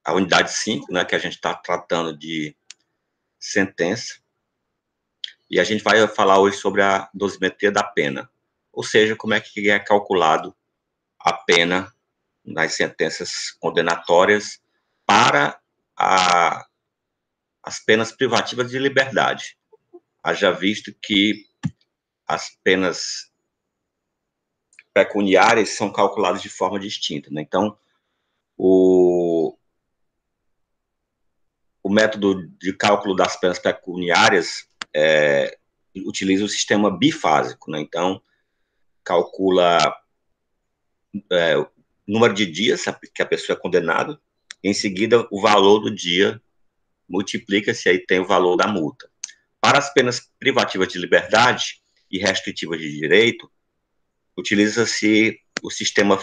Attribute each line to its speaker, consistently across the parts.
Speaker 1: a unidade 5, né, que a gente está tratando de sentença, e a gente vai falar hoje sobre a dosimetria da pena, ou seja, como é que é calculado a pena nas sentenças condenatórias para as penas privativas de liberdade. Haja visto que as penas pecuniárias são calculadas de forma distinta, né? Então, o método de cálculo das penas pecuniárias utiliza o sistema bifásico, né? Então, calcula o número de dias que a pessoa é condenada, em seguida, o valor do dia multiplica-se, aí tem o valor da multa. Para as penas privativas de liberdade e restritivas de direito, utiliza-se o sistema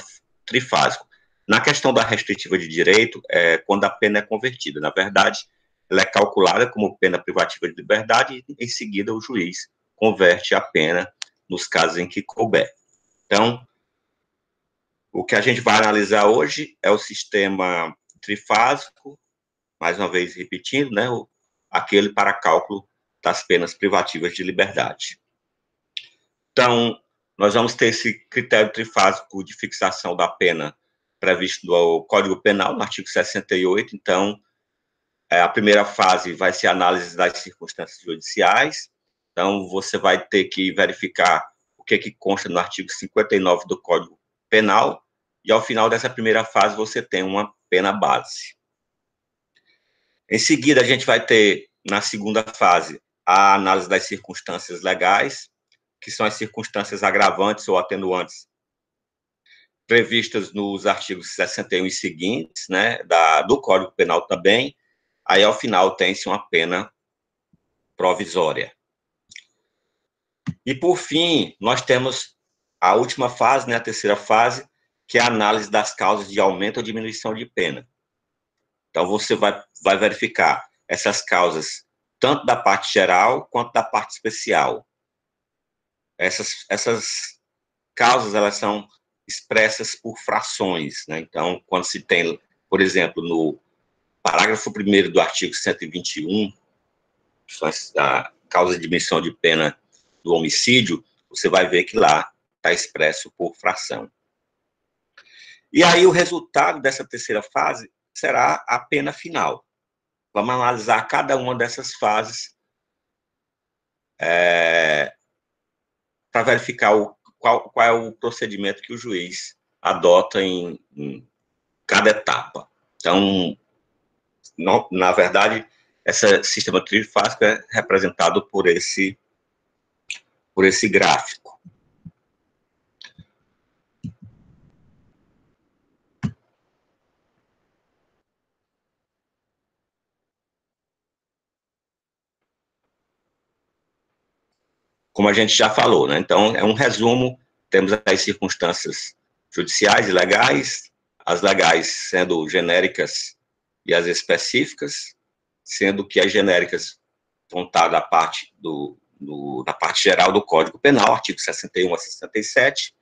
Speaker 1: trifásico. Na questão da restritiva de direito, quando a pena é convertida. Na verdade, ela é calculada como pena privativa de liberdade e, em seguida, o juiz converte a pena nos casos em que couber. Então, o que a gente vai analisar hoje é o sistema trifásico, mais uma vez repetindo, né, aquele para cálculo das penas privativas de liberdade. Então, nós vamos ter esse critério trifásico de fixação da pena previsto no Código Penal, no artigo 68. Então, a primeira fase vai ser a análise das circunstâncias judiciais. Então, você vai ter que verificar o que consta no artigo 59 do Código Penal, e ao final dessa primeira fase você tem uma pena base. Em seguida, a gente vai ter, na segunda fase, a análise das circunstâncias legais, que são as circunstâncias agravantes ou atenuantes previstas nos artigos 61 e seguintes, né, do Código Penal também. Aí, ao final, tem-se uma pena provisória. E, por fim, nós temos a última fase, né, a terceira fase, que é a análise das causas de aumento ou diminuição de pena. Então, você vai verificar essas causas, tanto da parte geral quanto da parte especial. Essas causas, elas são expressas por frações, né? Então, quando se tem, por exemplo, no parágrafo 1º do artigo 121, a causa de diminuição de pena do homicídio, você vai ver que lá está expresso por fração. E aí, o resultado dessa terceira fase será a pena final. Vamos analisar cada uma dessas fases para verificar qual é o procedimento que o juiz adota em cada etapa. Então, na verdade, esse sistema trifásico é representado por esse gráfico. Como a gente já falou, né? Então, é um resumo, temos as circunstâncias judiciais e legais, as legais sendo genéricas e as específicas, sendo que as genéricas vão estar da parte da parte geral do Código Penal, artigo 61 a 67,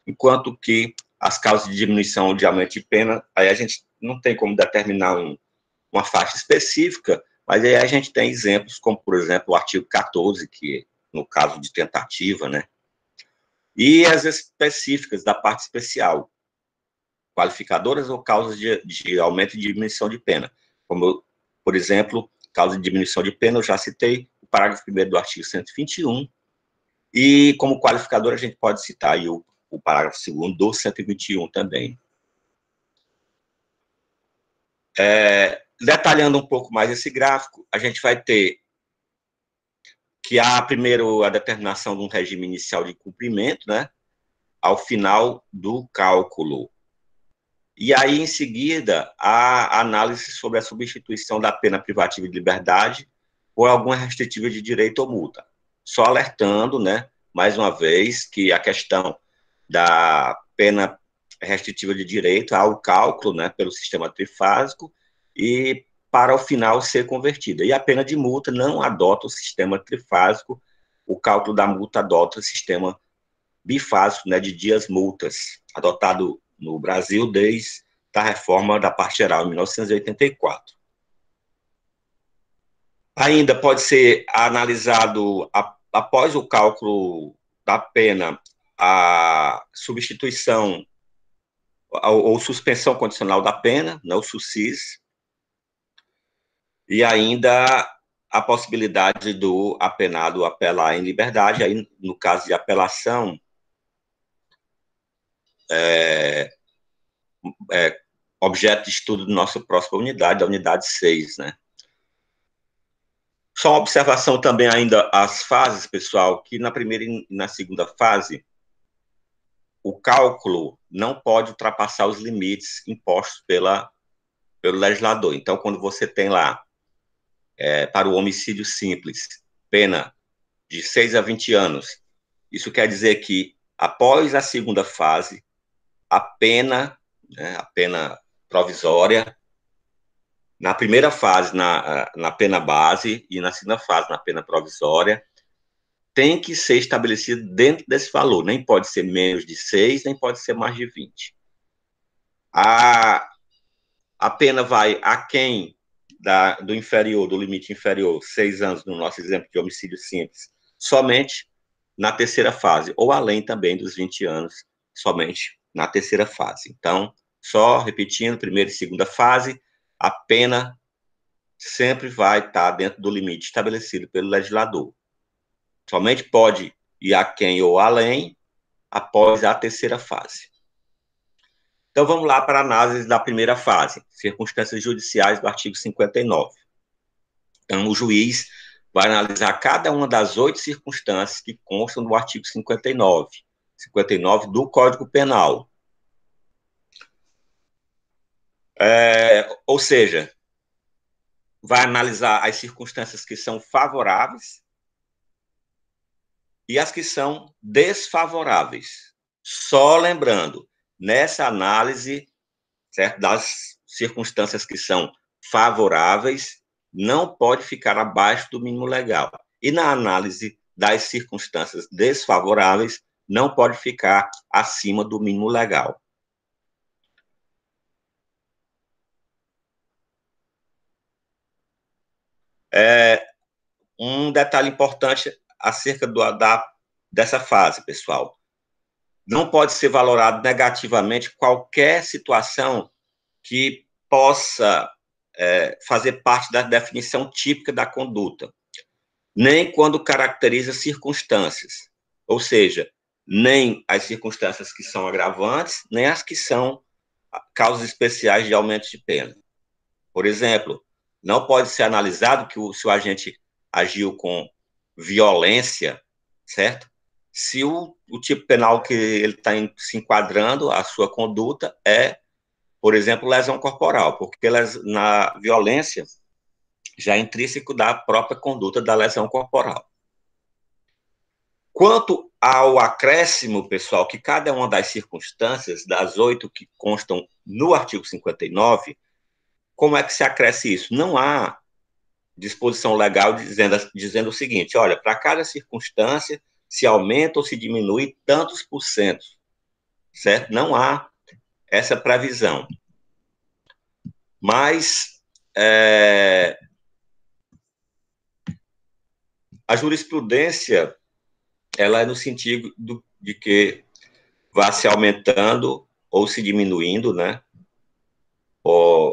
Speaker 1: enquanto que as causas de diminuição ou de aumento de pena, aí a gente não tem como determinar uma faixa específica, mas aí a gente tem exemplos, como, por exemplo, o artigo 14, que no caso de tentativa, né? E as específicas da parte especial, qualificadoras ou causas de aumento e diminuição de pena. Como, por exemplo, causa de diminuição de pena, eu já citei o parágrafo 1º do artigo 121, e como qualificador a gente pode citar aí o parágrafo 2º do 121 também. Detalhando um pouco mais esse gráfico, a gente vai ter que há primeiro a determinação de um regime inicial de cumprimento, né, ao final do cálculo. E aí, em seguida, a análise sobre a substituição da pena privativa de liberdade por alguma restritiva de direito ou multa. Só alertando, né, mais uma vez, que a questão da pena restritiva de direito há o cálculo, né, pelo sistema trifásico e para o final ser convertida. E a pena de multa não adota o sistema trifásico, o cálculo da multa adota o sistema bifásico, né, de dias multas, adotado no Brasil desde da reforma da parte geral, em 1984. Ainda pode ser analisado, após o cálculo da pena, a substituição ou suspensão condicional da pena, né, o SUSIS, e ainda a possibilidade do apenado apelar em liberdade. Aí, no caso de apelação, objeto de estudo da nossa próxima unidade, a unidade 6, né? Só uma observação também ainda as fases, pessoal, que na primeira e na segunda fase, o cálculo não pode ultrapassar os limites impostos pelo legislador. Então, quando você tem lá, para o homicídio simples, pena de 6 a 20 anos, isso quer dizer que, após a segunda fase, a pena, né, a pena provisória, na primeira fase, na pena base, e na segunda fase, na pena provisória, tem que ser estabelecido dentro desse valor. Nem pode ser menos de 6, nem pode ser mais de 20. A pena vai aquém do inferior, do limite inferior, 6 anos, no nosso exemplo de homicídio simples, somente na terceira fase, ou além também dos 20 anos, somente na terceira fase. Então, só repetindo, primeira e segunda fase, a pena sempre vai estar dentro do limite estabelecido pelo legislador. Somente pode ir aquém ou além após a terceira fase. Então, vamos lá para a análise da primeira fase, circunstâncias judiciais do artigo 59. Então, o juiz vai analisar cada uma das 8 circunstâncias que constam do artigo 59 do Código Penal. Ou seja, vai analisar as circunstâncias que são favoráveis e as que são desfavoráveis. Só lembrando, nessa análise, certo, das circunstâncias que são favoráveis, não pode ficar abaixo do mínimo legal. E na análise das circunstâncias desfavoráveis, não pode ficar acima do mínimo legal. Um detalhe importante acerca dessa fase, pessoal. Não pode ser valorado negativamente qualquer situação que possa fazer parte da definição típica da conduta, nem quando caracteriza circunstâncias, ou seja, nem as circunstâncias que são agravantes, nem as que são causas especiais de aumento de pena. Por exemplo, não pode ser analisado se o agente agiu com violência, certo? Se o tipo penal que ele está se enquadrando, a sua conduta é, por exemplo, lesão corporal, porque na violência já é intrínseco da própria conduta da lesão corporal. Quanto ao acréscimo, pessoal, que cada uma das circunstâncias, das 8 que constam no artigo 59, como é que se acresce isso? Não há disposição legal dizendo o seguinte, olha, para cada circunstância se aumenta ou se diminui tantos por cento, certo? Não há essa previsão. Mas a jurisprudência, ela é no sentido de que vá se aumentando ou se diminuindo, né?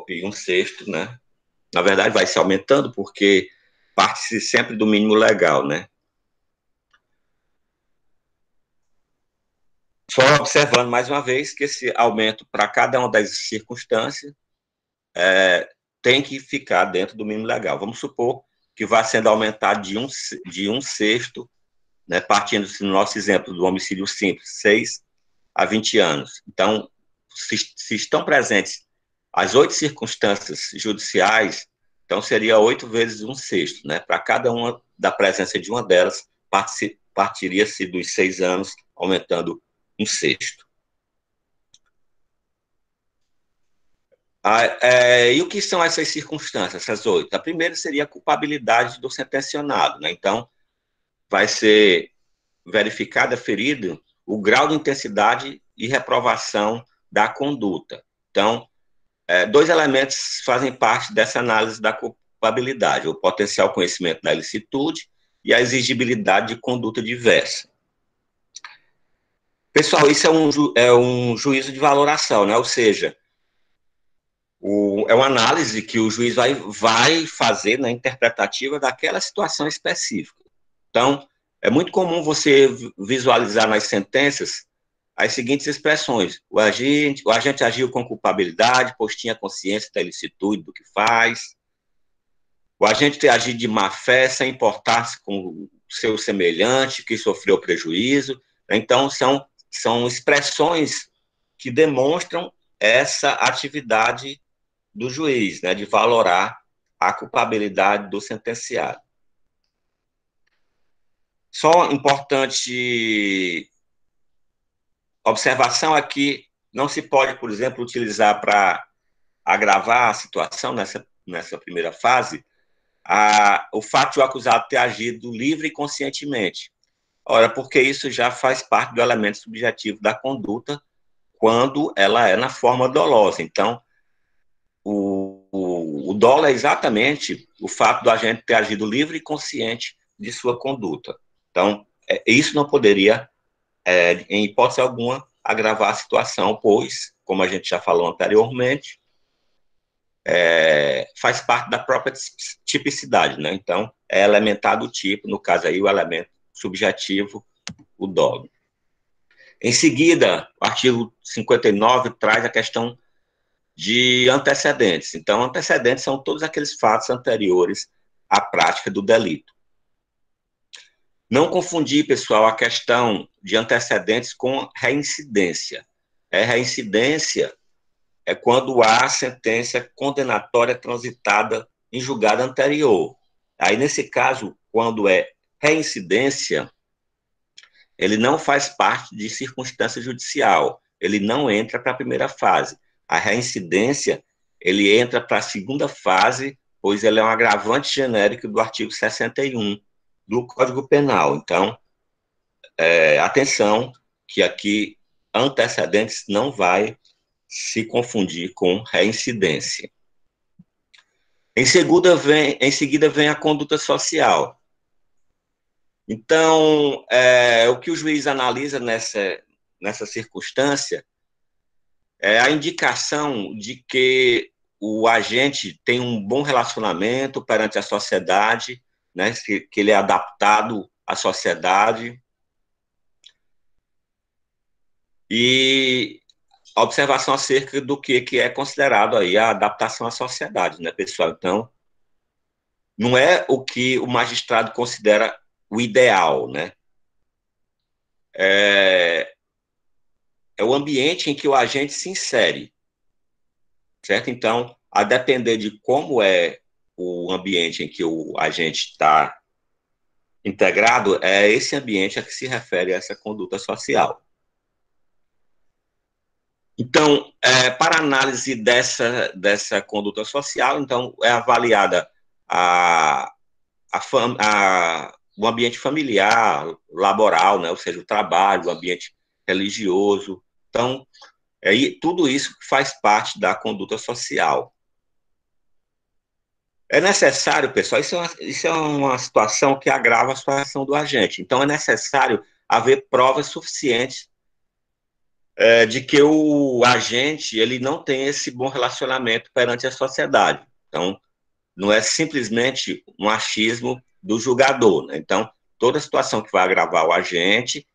Speaker 1: Em um sexto, né? Na verdade, vai se aumentando porque parte-se sempre do mínimo legal, né? Só observando mais uma vez que esse aumento para cada uma das circunstâncias tem que ficar dentro do mínimo legal. Vamos supor que vai sendo aumentado de um sexto, né, partindo do nosso exemplo do homicídio simples, 6 a 20 anos. Então, se estão presentes as 8 circunstâncias judiciais, então seria 8 vezes um sexto, né? Para cada uma da presença de uma delas, partiria-se dos 6 anos, aumentando um sexto. E o que são essas circunstâncias, essas 8? A primeira seria a culpabilidade do sentenciado, né? Então, vai ser verificado, aferido, o grau de intensidade e reprovação da conduta. Então, dois elementos fazem parte dessa análise da culpabilidade: o potencial conhecimento da ilicitude e a exigibilidade de conduta diversa. Pessoal, isso é um juízo de valoração, né? Ou seja, é uma análise que o juiz vai fazer na interpretativa daquela situação específica. Então, é muito comum você visualizar nas sentenças as seguintes expressões: o agente agiu com culpabilidade, pois tinha consciência da ilicitude do que faz. O agente agiu de má fé, sem importar-se com o seu semelhante que sofreu prejuízo. Então, são expressões que demonstram essa atividade do juiz, né, de valorar a culpabilidade do sentenciado. Só importante observação aqui: não se pode, por exemplo, utilizar para agravar a situação nessa primeira fase o fato de o acusado ter agido livre e conscientemente. Ora, porque isso já faz parte do elemento subjetivo da conduta quando ela é na forma dolosa. Então, o dolo é exatamente o fato do agente ter agido livre e consciente de sua conduta. Então, isso não poderia, em hipótese alguma, agravar a situação, pois, como a gente já falou anteriormente, faz parte da própria tipicidade, né? Então, é elementar do tipo, no caso aí, o elemento subjetivo, o dolo. Em seguida, o artigo 59 traz a questão de antecedentes. Então, antecedentes são todos aqueles fatos anteriores à prática do delito. Não confundir, pessoal, a questão de antecedentes com reincidência. Reincidência é quando há sentença condenatória transitada em julgado anterior. Aí, nesse caso, quando é reincidência, ele não faz parte de circunstância judicial, ele não entra para a primeira fase. A reincidência, ele entra para a segunda fase, pois ele é um agravante genérico do artigo 61 do Código Penal. Então, atenção, que aqui antecedentes não vai se confundir com reincidência. Em seguida vem a conduta social. Então, o que o juiz analisa nessa circunstância é a indicação de que o agente tem um bom relacionamento perante a sociedade, né, que ele é adaptado à sociedade, e a observação acerca do que é considerado aí a adaptação à sociedade, né, pessoal? Então, não é o que o magistrado considera o ideal, né? É o ambiente em que o agente se insere, certo? Então, a depender de como é o ambiente em que o agente está integrado, é esse ambiente a que se refere a essa conduta social. Então, para análise dessa conduta social, então, é avaliada o ambiente familiar, laboral, né? Ou seja, o trabalho, o ambiente religioso. Então, tudo isso faz parte da conduta social. É necessário, pessoal, isso é uma situação que agrava a situação do agente. Então, é necessário haver provas suficientes de que o agente ele não tem esse bom relacionamento perante a sociedade. Então, não é simplesmente um achismo do julgador, né? Então, toda situação que vai agravar o agente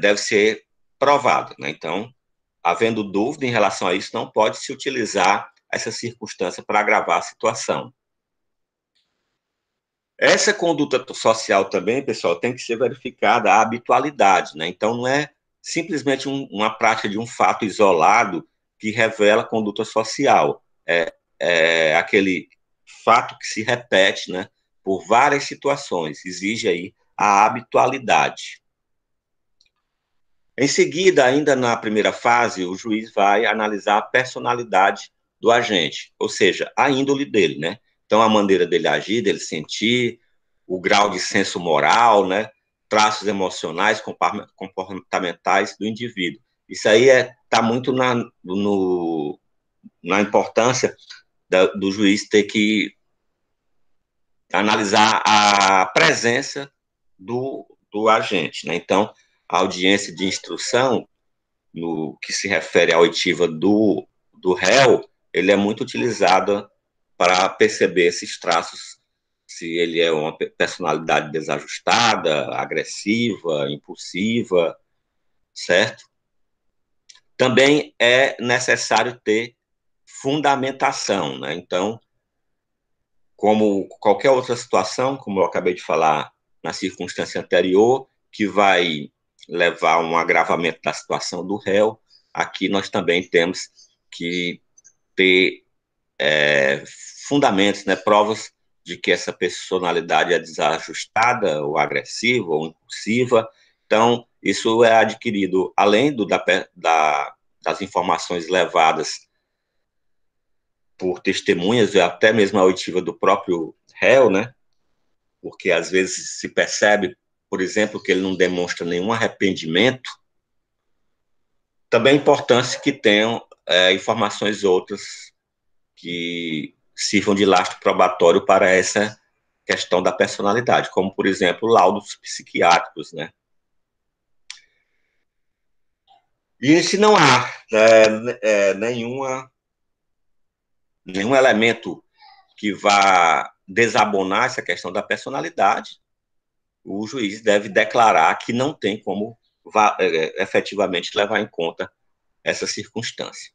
Speaker 1: deve ser provada, né? Então, havendo dúvida em relação a isso, não pode se utilizar essa circunstância para agravar a situação. Essa conduta social também, pessoal, tem que ser verificada a habitualidade, né? Então, não é simplesmente uma prática de um fato isolado que revela conduta social. É aquele fato que se repete, né, por várias situações, exige aí a habitualidade. Em seguida, ainda na primeira fase, o juiz vai analisar a personalidade do agente, ou seja, a índole dele, né? Então, a maneira dele agir, dele sentir, o grau de senso moral, né? Traços emocionais, comportamentais do indivíduo. Isso aí está muito na importância do juiz ter que analisar a presença do agente, né? Então, a audiência de instrução, no que se refere à oitiva do réu, ele é muito utilizada para perceber esses traços, se ele é uma personalidade desajustada, agressiva, impulsiva, certo? Também é necessário ter fundamentação, né? Então, como qualquer outra situação, como eu acabei de falar na circunstância anterior, que vai levar a um agravamento da situação do réu, aqui nós também temos que ter fundamentos, né, provas de que essa personalidade é desajustada, ou agressiva, ou impulsiva. Então, isso é adquirido, além das informações levadas por testemunhas, até mesmo a oitiva do próprio réu, né? Porque às vezes se percebe, por exemplo, que ele não demonstra nenhum arrependimento. Também é importante que tenham informações outras que sirvam de lastro probatório para essa questão da personalidade, como, por exemplo, laudos psiquiátricos, né? E se não há nenhum elemento que vá desabonar essa questão da personalidade, o juiz deve declarar que não tem como efetivamente levar em conta essa circunstância.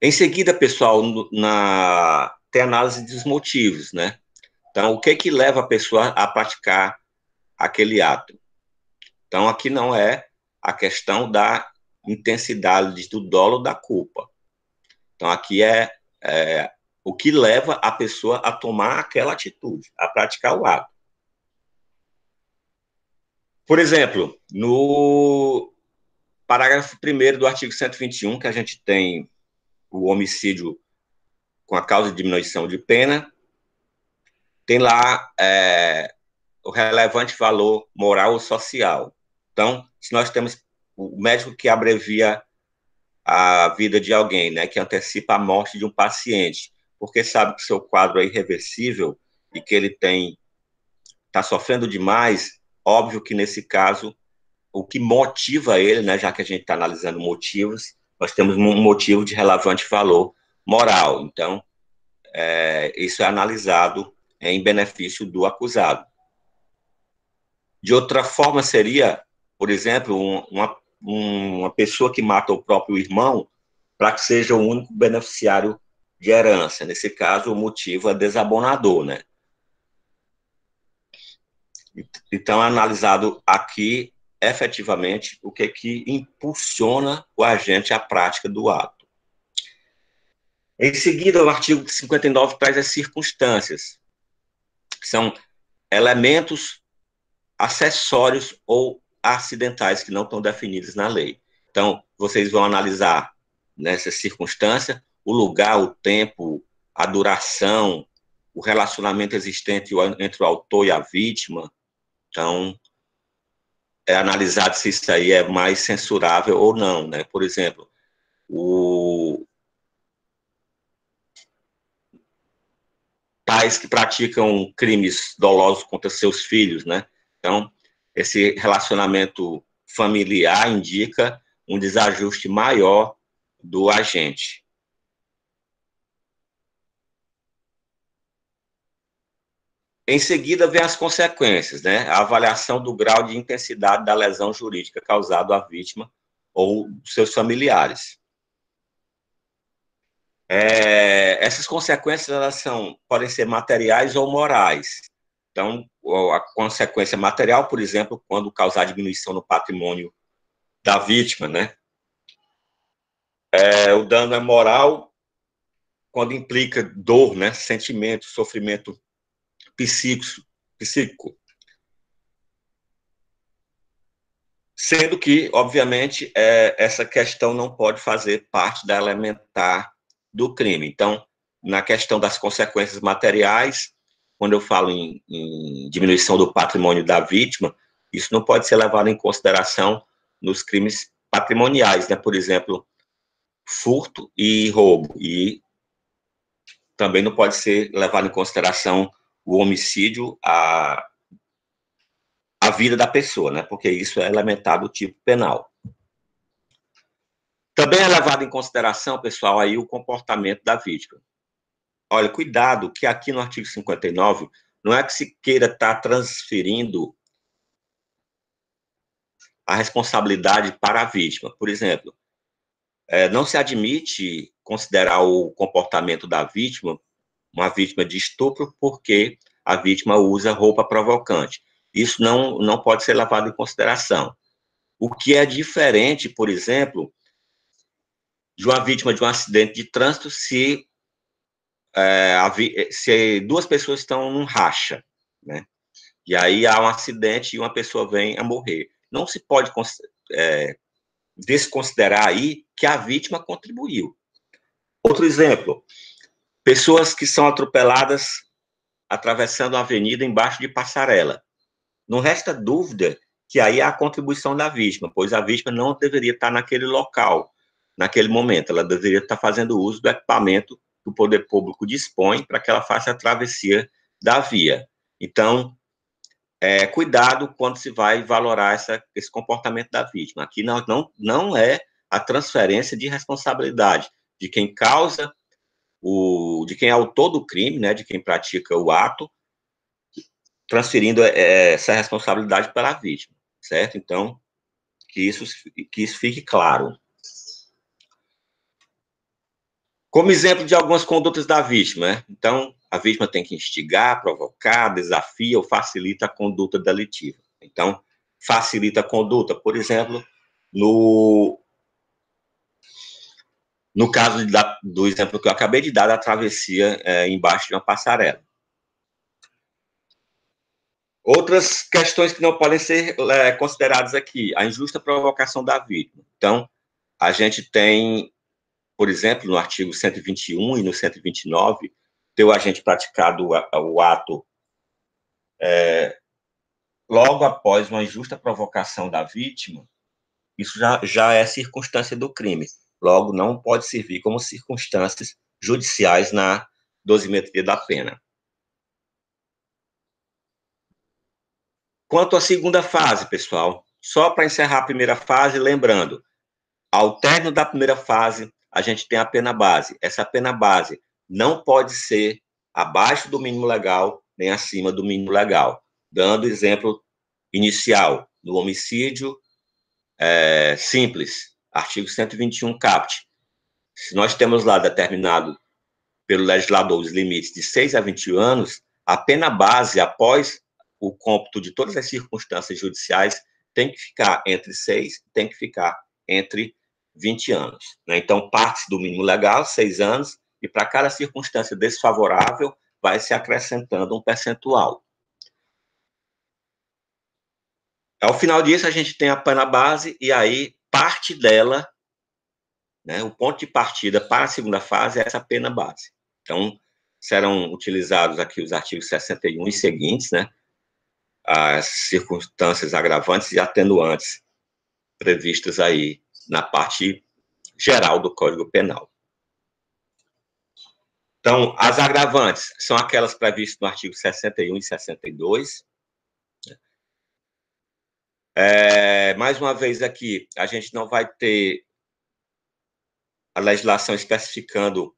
Speaker 1: Em seguida, pessoal, tem análise dos motivos, né? Então, o que leva a pessoa a praticar aquele ato? Então, aqui não é a questão da intensidade do dolo ou da culpa. Então, aqui é o que leva a pessoa a tomar aquela atitude, a praticar o ato. Por exemplo, no parágrafo 1º do artigo 121, que a gente tem o homicídio com a causa de diminuição de pena, tem lá o relevante valor moral ou social. Então, se nós temos o médico que abrevia a vida de alguém, né, que antecipa a morte de um paciente, porque sabe que seu quadro é irreversível e que ele está sofrendo demais, óbvio que nesse caso, o que motiva ele, né, já que a gente está analisando motivos, nós temos um motivo de relevante valor moral. Então, isso é analisado em benefício do acusado. De outra forma, seria, por exemplo, uma pessoa que mata o próprio irmão para que seja o único beneficiário de herança. Nesse caso, o motivo é desabonador, né? Então, é analisado aqui, efetivamente, o que impulsiona o agente à prática do ato. Em seguida, o artigo 59 traz as circunstâncias, que são elementos acessórios ou acidentais que não estão definidos na lei. Então, vocês vão analisar nessa circunstância o lugar, o tempo, a duração, o relacionamento existente entre o autor e a vítima. Então, é analisado se isso aí é mais censurável ou não, né? Por exemplo, pais que praticam crimes dolosos contra seus filhos, né? Então, esse relacionamento familiar indica um desajuste maior do agente. Em seguida, vem as consequências, né? A avaliação do grau de intensidade da lesão jurídica causada à vítima ou seus familiares. Essas consequências elas podem ser materiais ou morais. Então, a consequência material, por exemplo, quando causar diminuição no patrimônio da vítima, né? O dano é moral quando implica dor, né? Sentimento, sofrimento psíquico. Sendo que, obviamente, essa questão não pode fazer parte da elementar do crime. Então, na questão das consequências materiais, quando eu falo em diminuição do patrimônio da vítima, isso não pode ser levado em consideração nos crimes patrimoniais, né? Por exemplo, furto e roubo, e também não pode ser levado em consideração o homicídio à vida da pessoa, né? Porque isso é elementar do tipo penal. Também é levado em consideração, pessoal, aí o comportamento da vítima. Olha, cuidado, que aqui no artigo 59, não é que se queira estar transferindo a responsabilidade para a vítima. Por exemplo, não se admite considerar o comportamento da vítima uma vítima de estupro porque a vítima usa roupa provocante. Isso não pode ser levado em consideração. O que é diferente, por exemplo, de uma vítima de um acidente de trânsito se duas pessoas estão num racha, né? E aí há um acidente e uma pessoa vem a morrer. Não se pode desconsiderar aí que a vítima contribuiu. Outro exemplo, pessoas que são atropeladas atravessando a avenida embaixo de passarela. Não resta dúvida que aí há a contribuição da vítima, pois a vítima não deveria estar naquele local, naquele momento. Ela deveria estar fazendo uso do equipamento que o poder público dispõe para que ela faça a travessia da via. Então, cuidado quando se vai valorar esse comportamento da vítima. Aqui não é a transferência de responsabilidade de quem causa, de quem é autor do crime, né, de quem pratica o ato, transferindo essa responsabilidade para a vítima, certo? Então, que isso fique claro. Como exemplo de algumas condutas da vítima, né? Então, a vítima tem que instigar, provocar, desafia ou facilita a conduta delitiva. Então, facilita a conduta, por exemplo, no caso do exemplo que eu acabei de dar, da travessia embaixo de uma passarela. Outras questões que não podem ser consideradas aqui, a injusta provocação da vítima. Então, a gente tem, por exemplo, no artigo 121 e no 129, ter o agente praticado o ato logo após uma injusta provocação da vítima, isso já é circunstância do crime. Logo, não pode servir como circunstâncias judiciais na dosimetria da pena. Quanto à segunda fase, pessoal, só para encerrar a primeira fase, lembrando, ao término da primeira fase, a gente tem a pena base. Essa pena base não pode ser abaixo do mínimo legal, nem acima do mínimo legal. Dando exemplo inicial, no homicídio simples, artigo 121 caput. Se nós temos lá determinado pelo legislador os limites de 6 a 20 anos, a pena base, após o cômputo de todas as circunstâncias judiciais, tem que ficar entre 6, tem que ficar entre 20 anos. Né? Então, parte do mínimo legal, 6 anos, e para cada circunstância desfavorável, vai se acrescentando um percentual. Ao final disso, a gente tem a pena base, e aí parte dela, né, o ponto de partida para a segunda fase é essa pena base. Então, serão utilizados aqui os artigos 61 e seguintes, né, as circunstâncias agravantes e atenuantes previstas aí na parte geral do Código Penal. Então, as agravantes são aquelas previstas no artigo 61 e 62. Mais uma vez aqui, a gente não vai ter a legislação especificando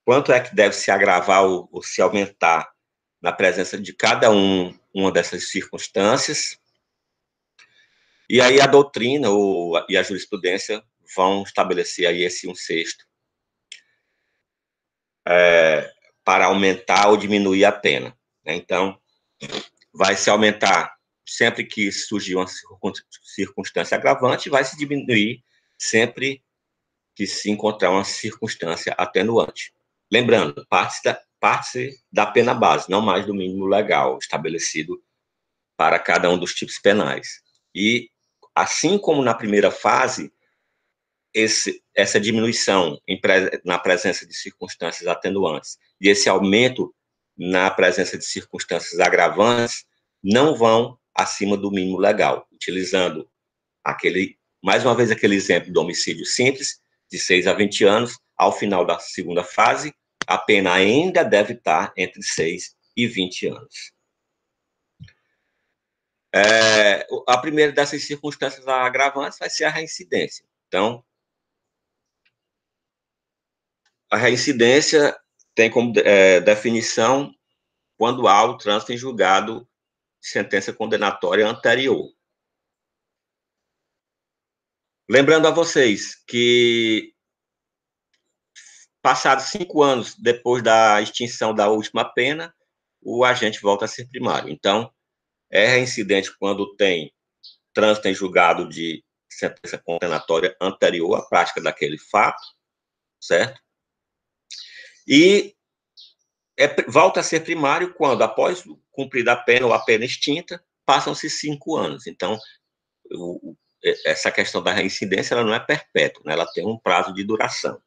Speaker 1: quanto é que deve se agravar ou se aumentar na presença de cada uma dessas circunstâncias. E aí a doutrina e a jurisprudência vão estabelecer aí esse 1/6 para aumentar ou diminuir a pena. Né? Então, vai se aumentar sempre que surgir uma circunstância agravante, vai se diminuir sempre que se encontrar uma circunstância atenuante. Lembrando, parte da pena base, não mais do mínimo legal estabelecido para cada um dos tipos penais. E, assim como na primeira fase, essa diminuição na presença de circunstâncias atenuantes e esse aumento na presença de circunstâncias agravantes não vão acima do mínimo legal, utilizando mais uma vez aquele exemplo do homicídio simples, de 6 a 20 anos, ao final da segunda fase, a pena ainda deve estar entre 6 e 20 anos. A primeira dessas circunstâncias agravantes vai ser a reincidência. Então, a reincidência tem como definição quando há o trânsito em julgado de sentença condenatória anterior. Lembrando a vocês que, passados 5 anos depois da extinção da última pena, o agente volta a ser primário. Então, é reincidente quando tem trânsito em julgado de sentença condenatória anterior à prática daquele fato, certo? E volta a ser primário quando, após cumprida a pena ou a pena extinta, passam-se 5 anos. Então, essa questão da reincidência ela não é perpétua, né? Ela tem um prazo de duração.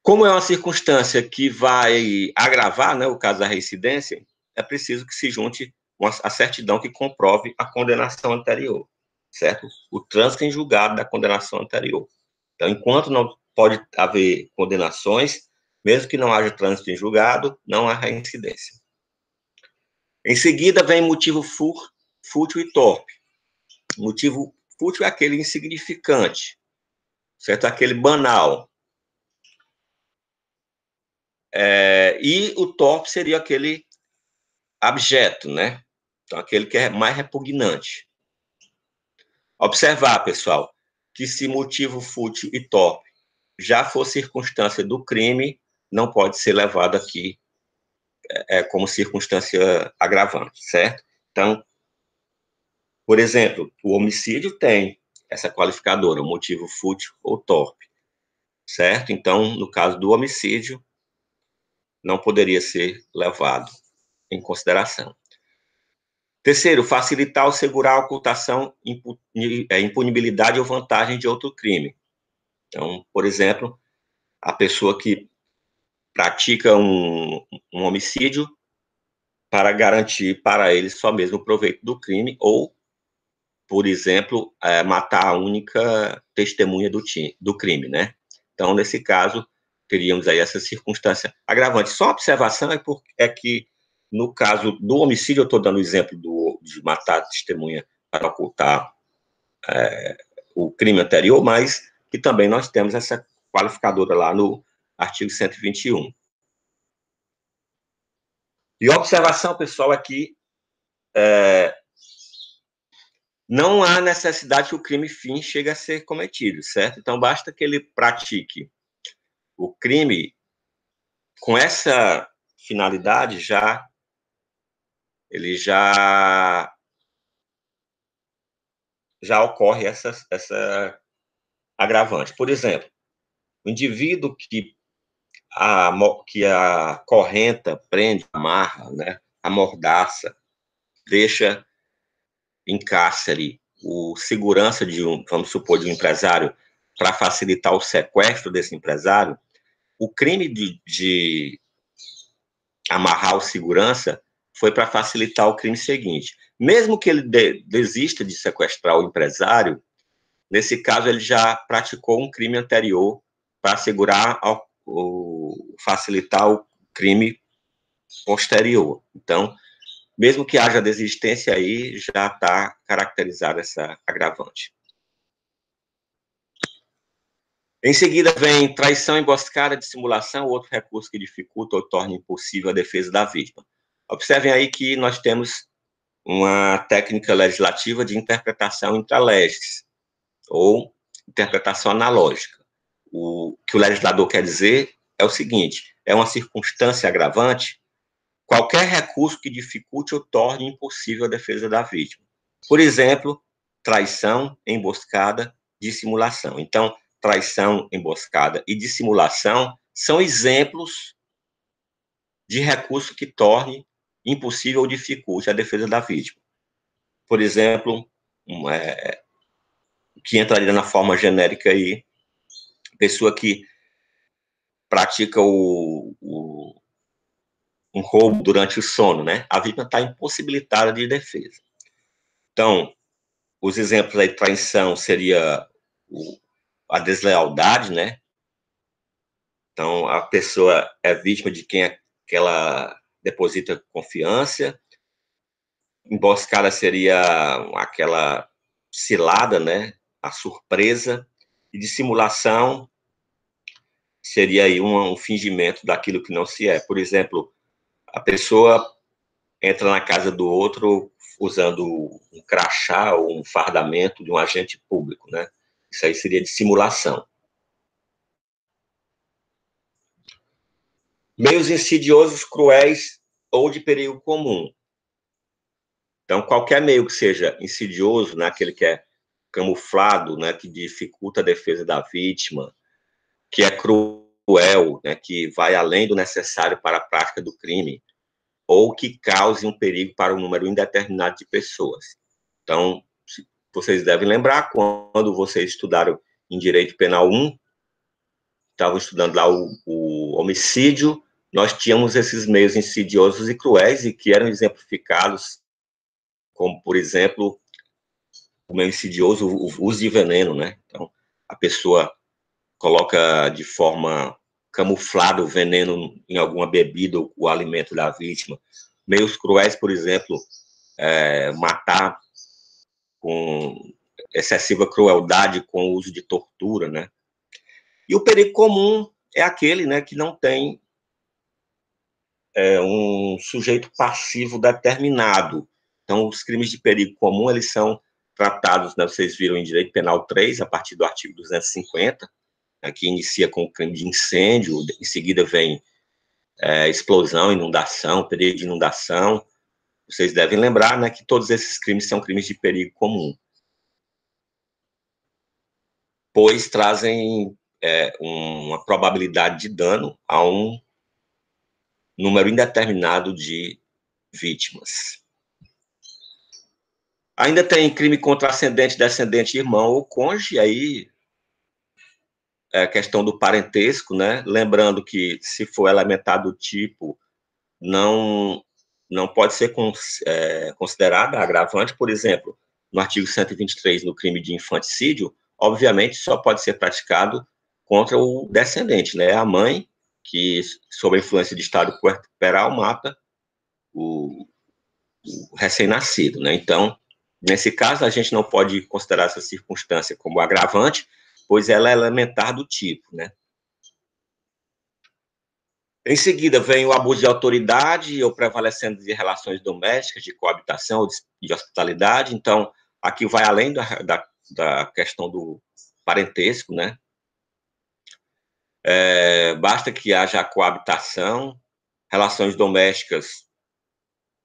Speaker 1: Como é uma circunstância que vai agravar, né, o caso da reincidência, é preciso que se junte a certidão que comprove a condenação anterior, certo? O trânsito em julgado da condenação anterior. Então, enquanto não pode haver condenações, mesmo que não haja trânsito em julgado, não há reincidência. Em seguida, vem motivo fútil e torpe. O motivo fútil é aquele insignificante, certo? Aquele banal. E o torpe seria aquele abjeto, né? Então, aquele que é mais repugnante. Observar, pessoal, que se motivo fútil e torpe já for circunstância do crime, não pode ser levado aqui como circunstância agravante, certo? Então, por exemplo, o homicídio tem essa qualificadora, o motivo fútil ou torpe, certo? Então, no caso do homicídio, não poderia ser levado em consideração. Terceiro, facilitar ou segurar a ocultação, impunibilidade ou vantagem de outro crime. Então, por exemplo, a pessoa que pratica um homicídio para garantir para ele só mesmo o proveito do crime, ou, por exemplo, matar a única testemunha do crime, né? Então, nesse caso, teríamos aí essa circunstância agravante. Só a observação é que, no caso do homicídio, eu estou dando o exemplo de matar a testemunha para ocultar o crime anterior, mas que também nós temos essa qualificadora lá no artigo 121. E a observação, pessoal, é que não há necessidade que o crime fim chegue a ser cometido, certo? Então, basta que ele pratique o crime com essa finalidade, ele já ocorre essa agravante. Por exemplo, o indivíduo que a correnta prende, amarra, né, amordaça, deixa em cárcere o segurança vamos supor, de um empresário para facilitar o sequestro desse empresário, o crime de amarrar o segurança foi para facilitar o crime seguinte. Mesmo que ele desista de sequestrar o empresário, nesse caso ele já praticou um crime anterior para assegurar facilitar o crime posterior. Então, mesmo que haja desistência aí, já está caracterizada essa agravante. Em seguida, vem traição, emboscada, dissimulação, outro recurso que dificulta ou torna impossível a defesa da vítima. Observem aí que nós temos uma técnica legislativa de interpretação intralegis, ou interpretação analógica. O que o legislador quer dizer é o seguinte: é uma circunstância agravante qualquer recurso que dificulte ou torne impossível a defesa da vítima. Por exemplo, traição, emboscada, dissimulação. Então, traição, emboscada e dissimulação são exemplos de recurso que torne impossível ou dificulte a defesa da vítima. Por exemplo, que entraria na forma genérica aí, pessoa que pratica um roubo durante o sono, né? A vítima está impossibilitada de defesa. Então, Os exemplos aí de traição seria a deslealdade, né? Então, a pessoa é vítima de quem que ela deposita confiança. Emboscada seria aquela cilada, né? A surpresa. E dissimulação seria aí um fingimento daquilo que não se é. Por exemplo, a pessoa entra na casa do outro usando um crachá ou um fardamento de um agente público, né? Isso aí seria dissimulação. Meios insidiosos, cruéis ou de perigo comum. Então, qualquer meio que seja insidioso, né, aquele que é camuflado, né, que dificulta a defesa da vítima, que é cruel, né, que vai além do necessário para a prática do crime, ou que cause um perigo para um número indeterminado de pessoas. Então, vocês devem lembrar, quando vocês estudaram em Direito Penal 1, estavam estudando lá o homicídio, nós tínhamos esses meios insidiosos e cruéis e que eram exemplificados, como, por exemplo, o meio insidioso, o uso de veneno, né? Então, a pessoa coloca de forma camuflada o veneno em alguma bebida ou o alimento da vítima. Meios cruéis, por exemplo, matar com excessiva crueldade com o uso de tortura, né? E o perigo comum é aquele, né, que não tem um sujeito passivo determinado. Então, os crimes de perigo comum, eles são tratados, né, vocês viram em Direito Penal 3, a partir do artigo 250, né, que inicia com o crime de incêndio, em seguida vem explosão, inundação, perigo de inundação. Vocês devem lembrar, né, que todos esses crimes são crimes de perigo comum, pois trazem uma probabilidade de dano a um número indeterminado de vítimas. Ainda tem crime contra ascendente, descendente, irmão ou cônjuge, aí é a questão do parentesco, né? Lembrando que, se for elementar do tipo, não pode ser considerada agravante. Por exemplo, no artigo 123, no crime de infanticídio, obviamente só pode ser praticado contra o descendente, né? A mãe que, sob a influência de estado puerperal, mata o recém-nascido, né? Então, nesse caso, a gente não pode considerar essa circunstância como agravante, pois ela é elementar do tipo, né? Em seguida, vem o abuso de autoridade ou prevalecendo de relações domésticas, de coabitação, de hospitalidade. Então, aqui vai além da questão do parentesco, né? Basta que haja coabitação, relações domésticas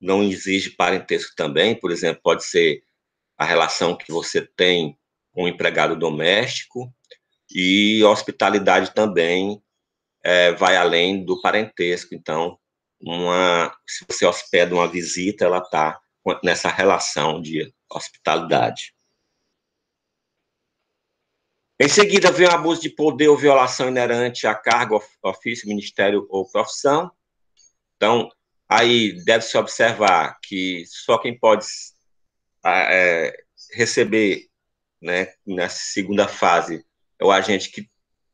Speaker 1: não exige parentesco também, por exemplo, pode ser a relação que você tem com o empregado doméstico, e hospitalidade também vai além do parentesco. Então, se você hospeda uma visita, ela está nessa relação de hospitalidade. Em seguida, vem o abuso de poder ou violação inerente a cargo, ofício, ministério ou profissão. Então, aí deve-se observar que só quem pode receber, né, nessa segunda fase é o agente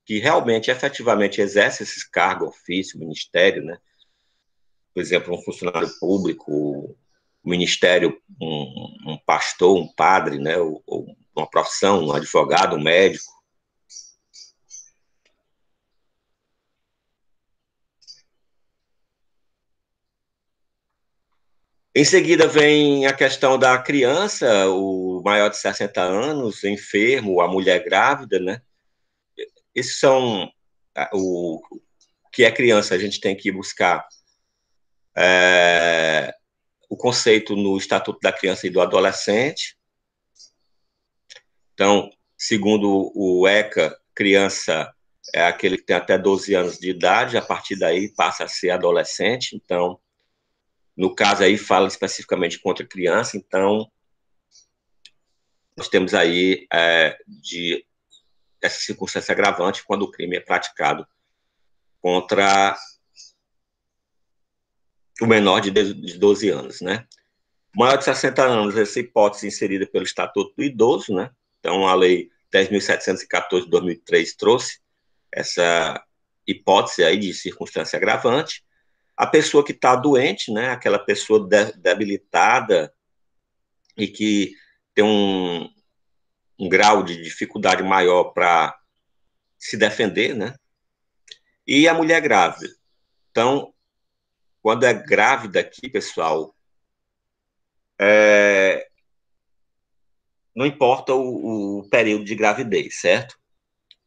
Speaker 1: que realmente, efetivamente, exerce esses cargos, ofício, ministério, né? Por exemplo, um funcionário público, um ministério, um pastor, um padre, né? Ou uma profissão, um advogado, um médico. Em seguida vem a questão da criança, o maior de 60 anos, enfermo, a mulher grávida, né? Esses são o que é criança. A gente tem que buscar o conceito no Estatuto da Criança e do Adolescente. Então, segundo o ECA, criança é aquele que tem até 12 anos de idade, a partir daí passa a ser adolescente. Então, no caso aí, fala especificamente contra criança. Então, nós temos aí essa circunstância agravante quando o crime é praticado contra o menor de 12 anos, né? Maior de 60 anos, essa hipótese inserida pelo Estatuto do Idoso, né? Então, a Lei 10.714 de 2003 trouxe essa hipótese aí de circunstância agravante. A pessoa que está doente, né? Aquela pessoa debilitada e que tem um grau de dificuldade maior para se defender, né? E a mulher grávida. Então, quando é grávida aqui, pessoal, não importa o período de gravidez, certo?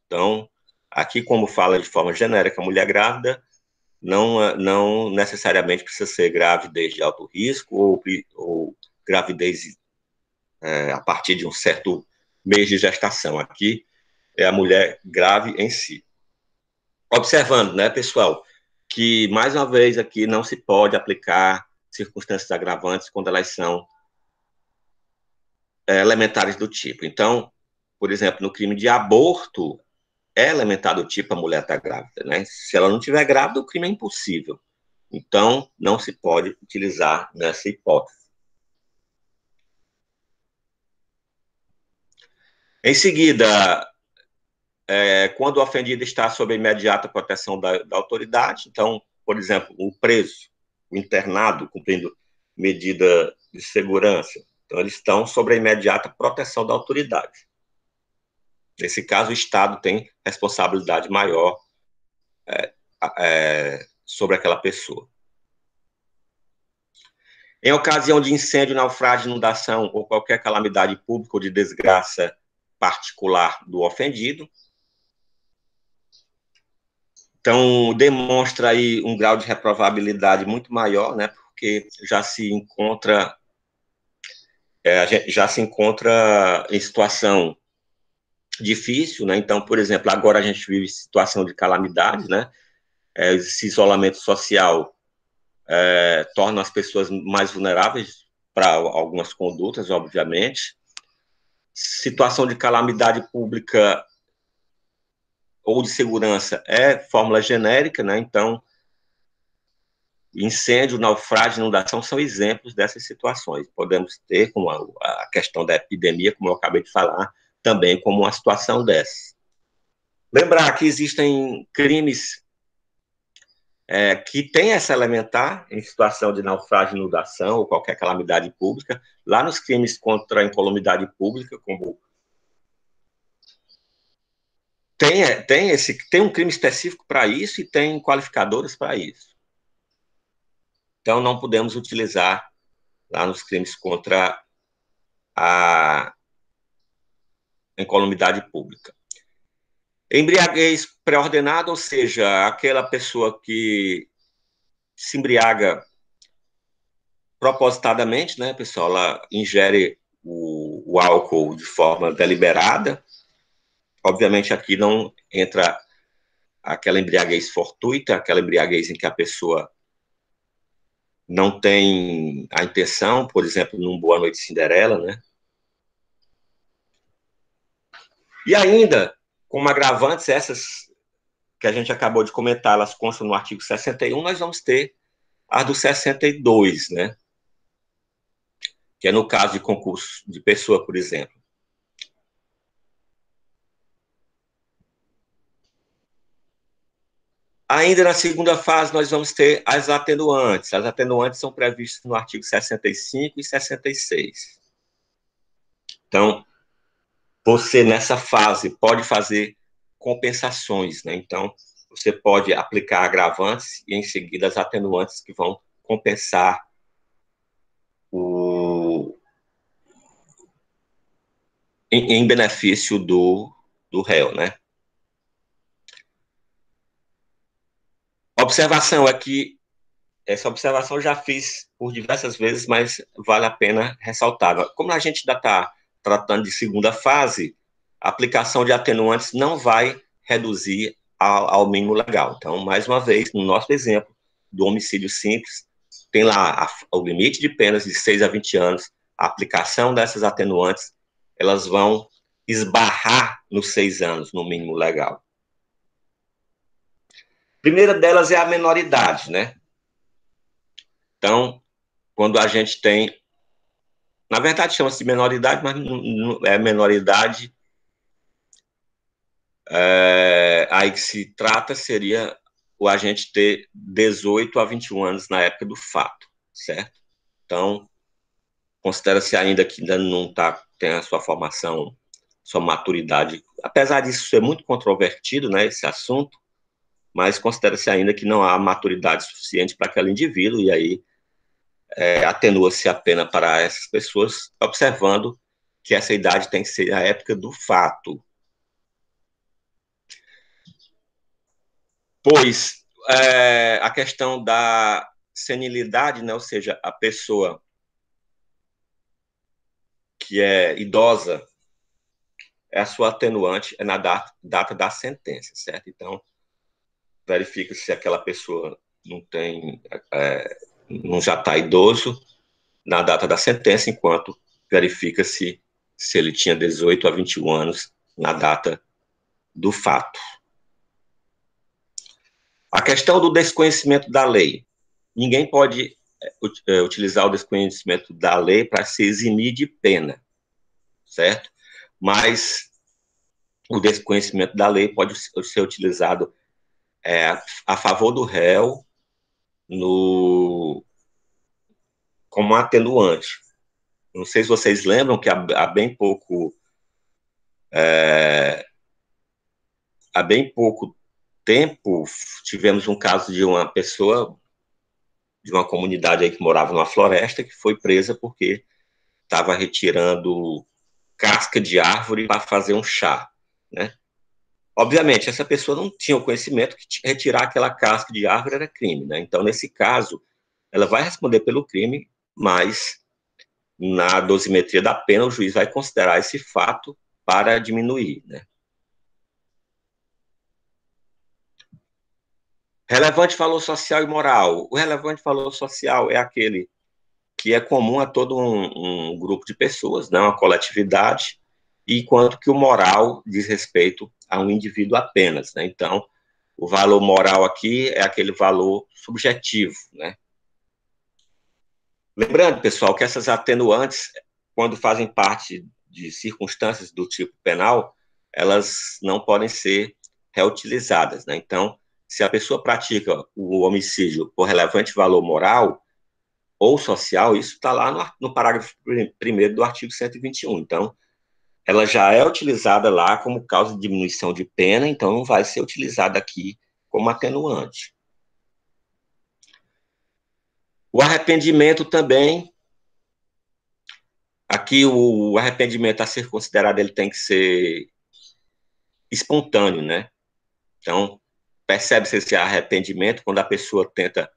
Speaker 1: Então, aqui, como fala de forma genérica, mulher grávida, não necessariamente precisa ser gravidez de alto risco ou gravidez a partir de um certo mês de gestação. Aqui é a mulher grave em si. Observando, né, pessoal, que, mais uma vez, aqui não se pode aplicar circunstâncias agravantes quando elas são elementares do tipo. Então, por exemplo, no crime de aborto, é elementar do tipo a mulher está grávida, né? Se ela não estiver grávida, o crime é impossível. Então, não se pode utilizar nessa hipótese. Em seguida, quando o ofendido está sob a imediata proteção da autoridade, então, por exemplo, o preso, o internado, cumprindo medida de segurança, então eles estão sob a imediata proteção da autoridade. Nesse caso, o Estado tem responsabilidade maior sobre aquela pessoa. Em ocasião de incêndio, naufrágio, inundação ou qualquer calamidade pública ou de desgraça particular do ofendido, então demonstra aí um grau de reprovabilidade muito maior, né? Porque já se encontra em situação difícil, né? Então, por exemplo, agora a gente vive situação de calamidade, né? Esse isolamento social torna as pessoas mais vulneráveis para algumas condutas, obviamente. Situação de calamidade pública ou de segurança é fórmula genérica, né? Então, incêndio, naufrágio, inundação são exemplos dessas situações. Podemos ter, como a questão da epidemia, como eu acabei de falar, também como uma situação dessa. Lembrar que existem crimes que têm essa elementar em situação de naufrágio, inundação ou qualquer calamidade pública. Lá nos crimes contra a incolumidade pública, como tem um crime específico para isso e tem qualificadores para isso. Então, não podemos utilizar lá nos crimes contra a incolumidade pública. Embriaguez pré-ordenada, ou seja, aquela pessoa que se embriaga propositadamente, né, pessoal? Ela ingere o álcool de forma deliberada. Obviamente, aqui não entra aquela embriaguez fortuita, aquela embriaguez em que a pessoa não tem a intenção, por exemplo, num Boa Noite Cinderela, né? E ainda, como agravantes, essas que a gente acabou de comentar, elas constam no artigo 61, nós vamos ter as do 62, né? Que é no caso de concurso de pessoa, por exemplo. Ainda na segunda fase, nós vamos ter as atenuantes. As atenuantes são previstas no artigo 65 e 66. Então, você, nessa fase, pode fazer compensações, né? Então, você pode aplicar agravantes e, em seguida, as atenuantes que vão compensar em benefício do réu, né? Observação é que essa observação eu já fiz por diversas vezes, mas vale a pena ressaltar. Como a gente ainda está tratando de segunda fase, a aplicação de atenuantes não vai reduzir ao mínimo legal. Então, mais uma vez, no nosso exemplo do homicídio simples, tem lá o limite de penas de 6 a 20 anos, a aplicação dessas atenuantes, elas vão esbarrar nos 6 anos, no mínimo legal. A primeira delas é a menoridade, né? Então, quando a gente tem Na verdade, chama-se de menoridade, mas é menoridade. Aí que se trata seria o agente ter 18 a 21 anos na época do fato, certo? Então, considera-se ainda que ainda não tem a sua formação, sua maturidade, apesar disso ser muito controvertido, né, esse assunto, mas considera-se ainda que não há maturidade suficiente para aquele indivíduo, e aí atenua-se a pena para essas pessoas, observando que essa idade tem que ser a época do fato. Pois a questão da senilidade, né, ou seja, a pessoa que é idosa, a sua atenuante é na data da sentença, certo? Então, verifica se aquela pessoa não tem, não já está idoso na data da sentença, enquanto verifica-se se ele tinha 18 a 21 anos na data do fato. A questão do desconhecimento da lei. Ninguém pode utilizar o desconhecimento da lei para se eximir de pena, certo? Mas o desconhecimento da lei pode ser utilizado a favor do réu como atenuante. Não sei se vocês lembram que há bem pouco tempo tivemos um caso de uma pessoa de uma comunidade aí que morava numa floresta que foi presa porque estava retirando casca de árvore para fazer um chá, né? Obviamente, essa pessoa não tinha o conhecimento que retirar aquela casca de árvore era crime, né? Então, nesse caso, ela vai responder pelo crime, mas na dosimetria da pena, o juiz vai considerar esse fato para diminuir, né? Relevante valor social e moral. O relevante valor social é aquele que é comum a todo um grupo de pessoas, né, uma coletividade, enquanto que o moral diz respeito a um indivíduo apenas, né? Então, o valor moral aqui é aquele valor subjetivo, né? Lembrando, pessoal, que essas atenuantes, quando fazem parte de circunstâncias do tipo penal, elas não podem ser reutilizadas, né? Então, se a pessoa pratica o homicídio por relevante valor moral ou social, isso está lá no parágrafo 1º do artigo 121. Então, ela já é utilizada lá como causa de diminuição de pena, então não vai ser utilizada aqui como atenuante. O arrependimento também, aqui o arrependimento a ser considerado, ele tem que ser espontâneo, né? Então, percebe-se esse arrependimento quando a pessoa tenta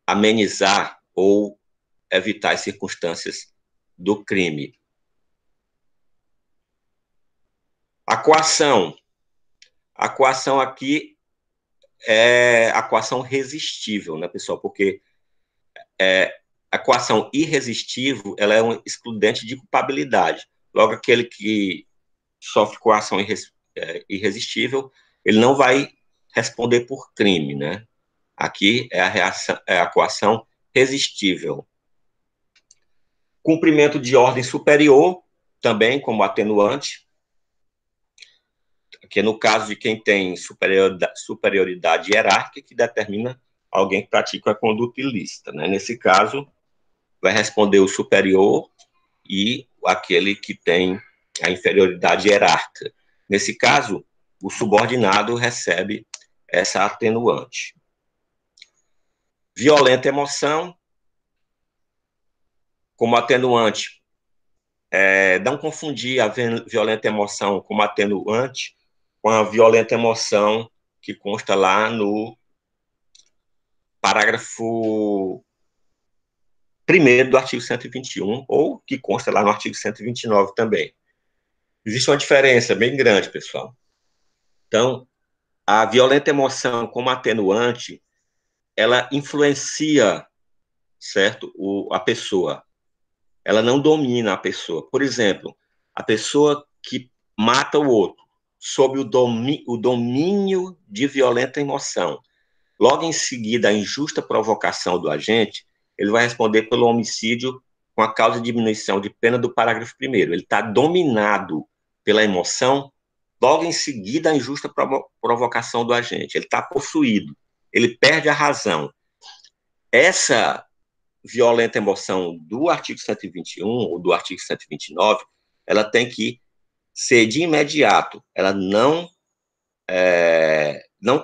Speaker 1: amenizar ou evitar as circunstâncias do crime. A coação. A coação aqui é a coação resistível, né, pessoal? Porque a coação irresistível, ela é um excludente de culpabilidade. Logo, aquele que sofre coação irresistível, ele não vai responder por crime, né? Aqui é a coação resistível. Cumprimento de ordem superior, também como atenuante, que no caso de quem tem superioridade hierárquica, que determina alguém que pratica a conduta ilícita, né? Nesse caso, vai responder o superior e aquele que tem a inferioridade hierárquica. Nesse caso, o subordinado recebe essa atenuante. Violenta emoção, como atenuante. Não confundir a violenta emoção como atenuante com a violenta emoção que consta lá no parágrafo 1º do artigo 121, ou que consta lá no artigo 129 também. Existe uma diferença bem grande, pessoal. Então, a violenta emoção como atenuante, ela influencia, certo, a pessoa. Ela não domina a pessoa. Por exemplo, a pessoa que mata o outro sob o domínio de violenta emoção. Logo em seguida, a injusta provocação do agente, ele vai responder pelo homicídio com a causa de diminuição de pena do parágrafo 1º. Ele está dominado pela emoção, logo em seguida a injusta provocação do agente. Ele está possuído, ele perde a razão. Essa violenta emoção do artigo 121 ou do artigo 129, ela tem que ser de imediato. Ela não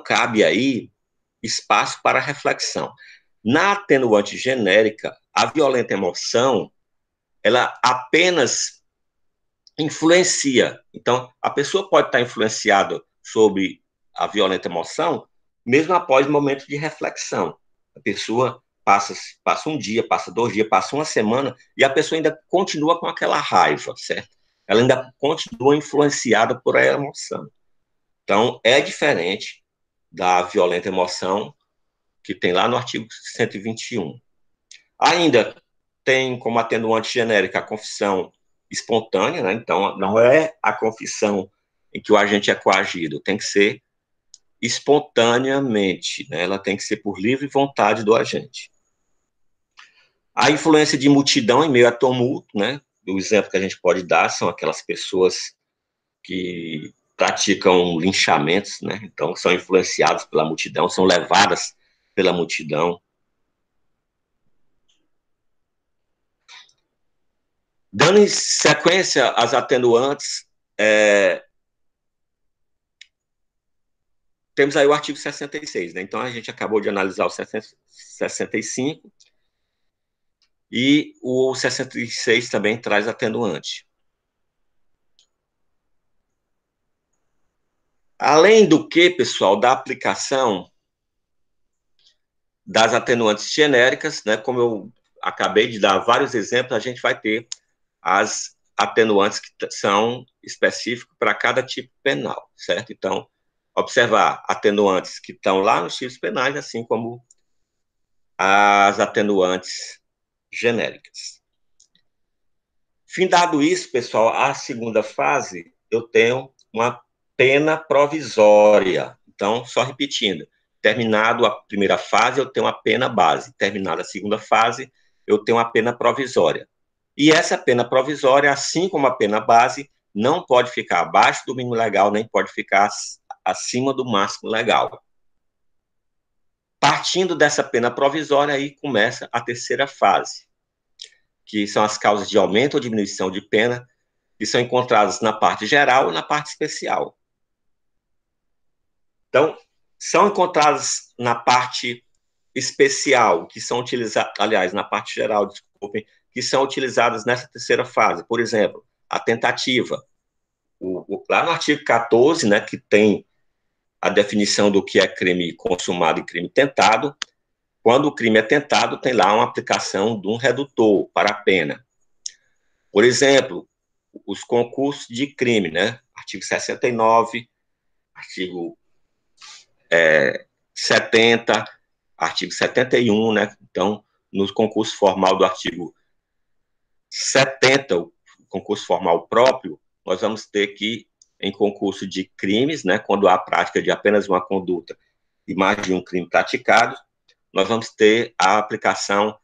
Speaker 1: cabe aí espaço para reflexão. Na atenuante genérica, a violenta emoção, ela apenas influencia. Então, a pessoa pode estar influenciada sobre a violenta emoção, mesmo após momentos de reflexão. A pessoa passa um dia, passa 2 dias, passa uma semana, e a pessoa ainda continua com aquela raiva, certo? Ela ainda continua influenciada por a emoção. Então, é diferente da violenta emoção que tem lá no artigo 121. Ainda tem como atenuante genérica a confissão espontânea, né? Então, não é a confissão em que o agente é coagido, tem que ser espontaneamente, né? Ela tem que ser por livre vontade do agente. A influência de multidão em meio a tumulto, né? O exemplo que a gente pode dar são aquelas pessoas que praticam linchamentos, né? Então, são influenciadas pela multidão, são levadas pela multidão. Dando sequência às atenuantes, temos aí o artigo 66, né? Então, a gente acabou de analisar o 65, e o 66 também traz atenuante. Além do que, pessoal, da aplicação das atenuantes genéricas, né? Como eu acabei de dar vários exemplos, a gente vai ter as atenuantes que são específicas para cada tipo penal, certo? Então, observar atenuantes que estão lá nos tipos penais, assim como as atenuantes genéricas. Findado isso, pessoal, a segunda fase, eu tenho uma pena provisória. Então, só repetindo, terminado a primeira fase, eu tenho uma pena base. Terminada a segunda fase, eu tenho uma pena provisória. E essa pena provisória, assim como a pena base, não pode ficar abaixo do mínimo legal, nem pode ficar acima do máximo legal. Partindo dessa pena provisória, aí começa a terceira fase, que são as causas de aumento ou diminuição de pena, que são encontradas na parte geral e na parte especial. Então, são encontradas na parte especial, que são utilizadas, aliás, na parte geral, desculpem, que são utilizadas nessa terceira fase. Por exemplo, a tentativa. Lá no artigo 14, né, que tem a definição do que é crime consumado e crime tentado, quando o crime é tentado, tem lá uma aplicação de um redutor para a pena. Por exemplo, os concursos de crime, né? Artigo 69, artigo 70, artigo 71, né? Então, no concurso formal do artigo 70, o concurso formal próprio, nós vamos ter que, em concurso de crimes, né, quando há a prática de apenas uma conduta e mais de um crime praticado, nós vamos ter a aplicação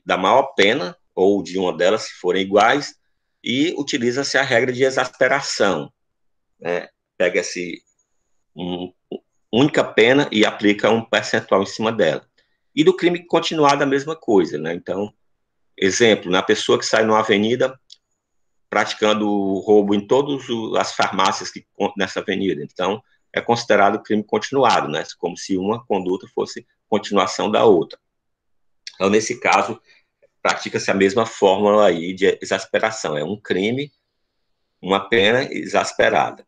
Speaker 1: da maior pena, ou de uma delas, se forem iguais, e utiliza-se a regra de exasperação, né? Pega-se única pena e aplica um percentual em cima dela. E do crime continuado, a mesma coisa, né? Então, exemplo, na pessoa que sai numa avenida praticando roubo em todas as farmácias que nessa avenida. Então, é considerado crime continuado, né? Como se uma conduta fosse continuação da outra. Então, nesse caso, pratica-se a mesma fórmula aí de exasperação. É um crime, uma pena exasperada.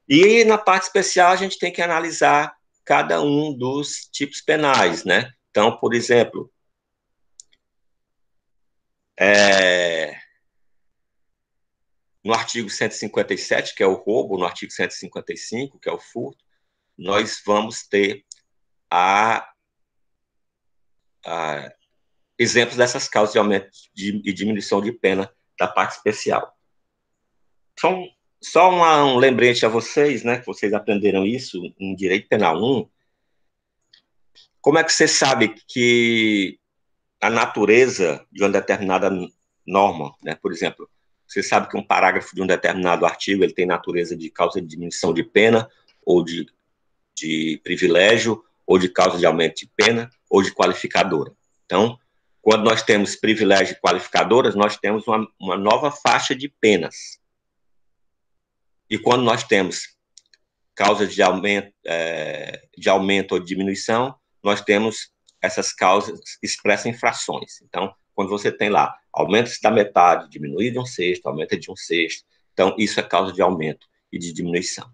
Speaker 1: E na parte especial, a gente tem que analisar cada um dos tipos penais, né? Então, por exemplo, no artigo 157, que é o roubo, no artigo 155, que é o furto, nós vamos ter exemplos dessas causas de aumento e diminuição de pena da parte especial. Só um lembrete a vocês, né, que vocês aprenderam isso em Direito Penal 1. Como é que você sabe que a natureza de uma determinada norma, né? Por exemplo, você sabe que um parágrafo de um determinado artigo ele tem natureza de causa de diminuição de pena, ou de privilégio, ou de causa de aumento de pena, ou de qualificadora. Então, quando nós temos privilégio e qualificadoras, nós temos uma nova faixa de penas. E quando nós temos causas de aumento ou diminuição, nós temos essas causas expressas em frações. Então, quando você tem lá, aumenta-se da metade, diminui de um sexto, aumenta de um sexto. Então, isso é causa de aumento e de diminuição.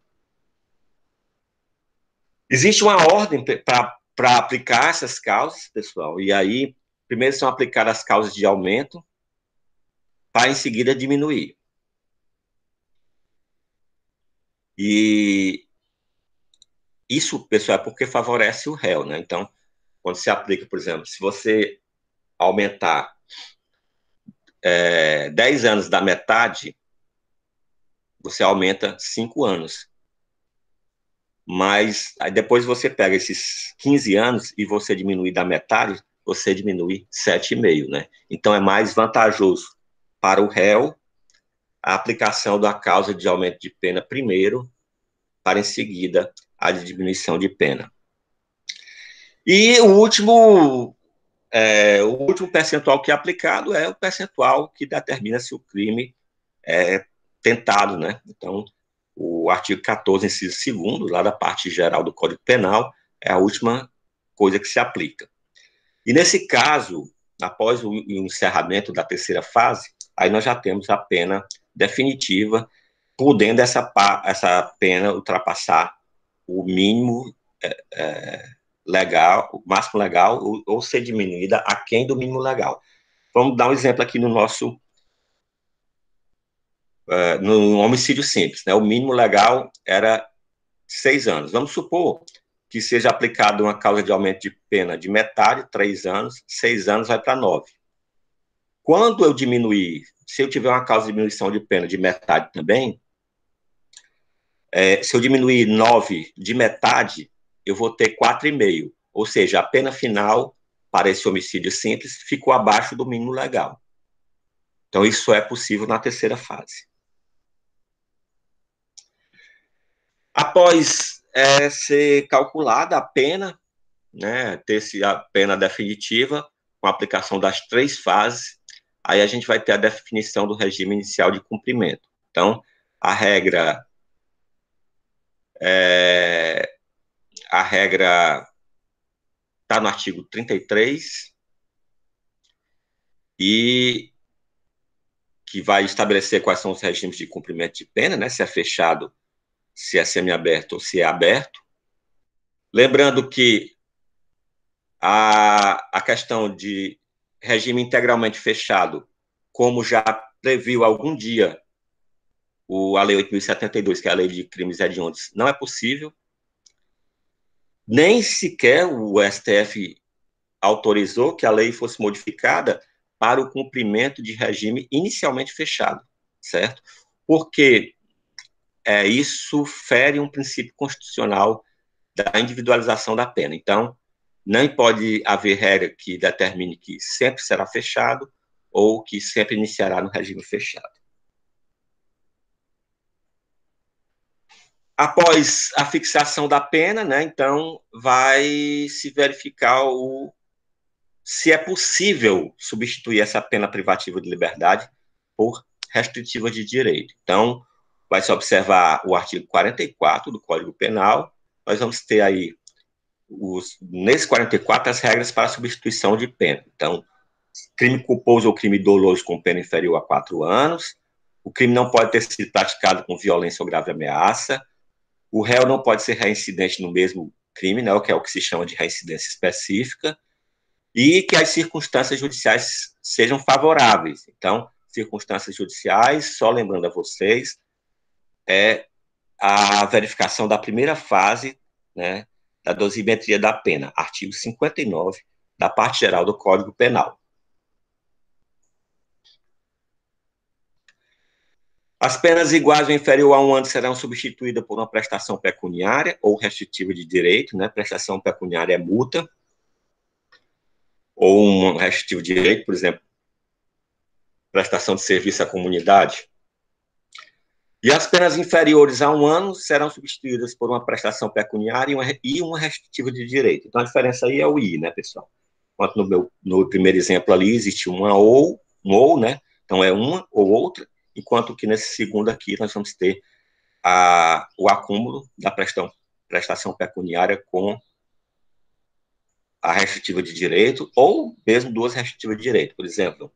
Speaker 1: Existe uma ordem para aplicar essas causas, pessoal, e aí, primeiro são aplicadas as causas de aumento, para em seguida diminuir. E isso, pessoal, é porque favorece o réu, né? Então, quando se aplica, por exemplo, se você aumentar 10 anos da metade, você aumenta 5 anos. Mas aí depois você pega esses 15 anos e você diminui da metade, você diminui 7,5, né? Então é mais vantajoso para o réu a aplicação da causa de aumento de pena primeiro, para em seguida a de diminuição de pena. E o último percentual que é aplicado é o percentual que determina se o crime é tentado, né? Então, o artigo 14, inciso 2º, lá da parte geral do Código Penal, é a última coisa que se aplica. E nesse caso, após o encerramento da terceira fase, aí nós já temos a pena definitiva, podendo essa pena ultrapassar o mínimo legal, o máximo legal, ou ser diminuída aquém do mínimo legal. Vamos dar um exemplo aqui no homicídio simples, né? O mínimo legal era 6 anos. Vamos supor que seja aplicada uma causa de aumento de pena de metade, 3 anos, 6 anos vai para 9. Quando eu diminuir, se eu tiver uma causa de diminuição de pena de metade também, se eu diminuir 9 de metade, eu vou ter 4,5. Ou seja, a pena final para esse homicídio simples ficou abaixo do mínimo legal. Então, isso é possível na terceira fase. Após ser calculada a pena, né, ter-se a pena definitiva, com a aplicação das 3 fases, aí a gente vai ter a definição do regime inicial de cumprimento. Então, a regra está no artigo 33 e que vai estabelecer quais são os regimes de cumprimento de pena, né, se é fechado, se é semiaberto ou se é aberto. Lembrando que a questão de regime integralmente fechado, como já previu algum dia a Lei 8.072, que é a Lei de Crimes Hediondos, não é possível. Nem sequer o STF autorizou que a lei fosse modificada para o cumprimento de regime inicialmente fechado, certo? Porque isso fere um princípio constitucional da individualização da pena. Então, não pode haver regra que determine que sempre será fechado ou que sempre iniciará no regime fechado. Após a fixação da pena, né, então vai se verificar se é possível substituir essa pena privativa de liberdade por restritiva de direito. Então, vai se observar o artigo 44 do Código Penal, nós vamos ter aí, nesse 44, as regras para a substituição de pena. Então, crime culposo ou crime doloso com pena inferior a 4 anos, o crime não pode ter sido praticado com violência ou grave ameaça, o réu não pode ser reincidente no mesmo crime, né, que é o que se chama de reincidência específica, e que as circunstâncias judiciais sejam favoráveis. Então, circunstâncias judiciais, só lembrando a vocês, é a verificação da primeira fase, né, da dosimetria da pena, artigo 59 da parte geral do Código Penal. As penas iguais ou inferior a 1 ano serão substituídas por uma prestação pecuniária ou restritiva de direito, né? Prestação pecuniária é multa, ou um restritivo de direito, por exemplo, prestação de serviço à comunidade. E as penas inferiores a 1 ano serão substituídas por uma prestação pecuniária e uma restritiva de direito. Então, a diferença aí é o I, né, pessoal? Enquanto no primeiro exemplo ali existe um ou, né? Então, é uma ou outra, enquanto que nesse segundo aqui nós vamos ter o acúmulo da prestação pecuniária com a restritiva de direito, ou mesmo 2 restritivas de direito. Por exemplo,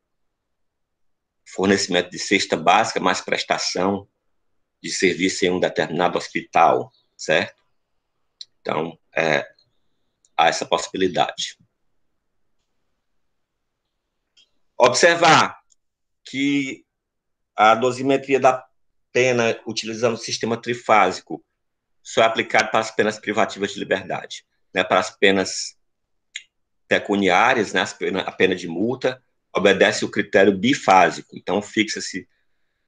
Speaker 1: fornecimento de cesta básica mais prestação de serviço em um determinado hospital, certo? Então, há essa possibilidade. Observar que a dosimetria da pena, utilizando o sistema trifásico, só é aplicado para as penas privativas de liberdade, né? Para as penas pecuniárias, né? A pena de multa, obedece o critério bifásico. Então, fixa-se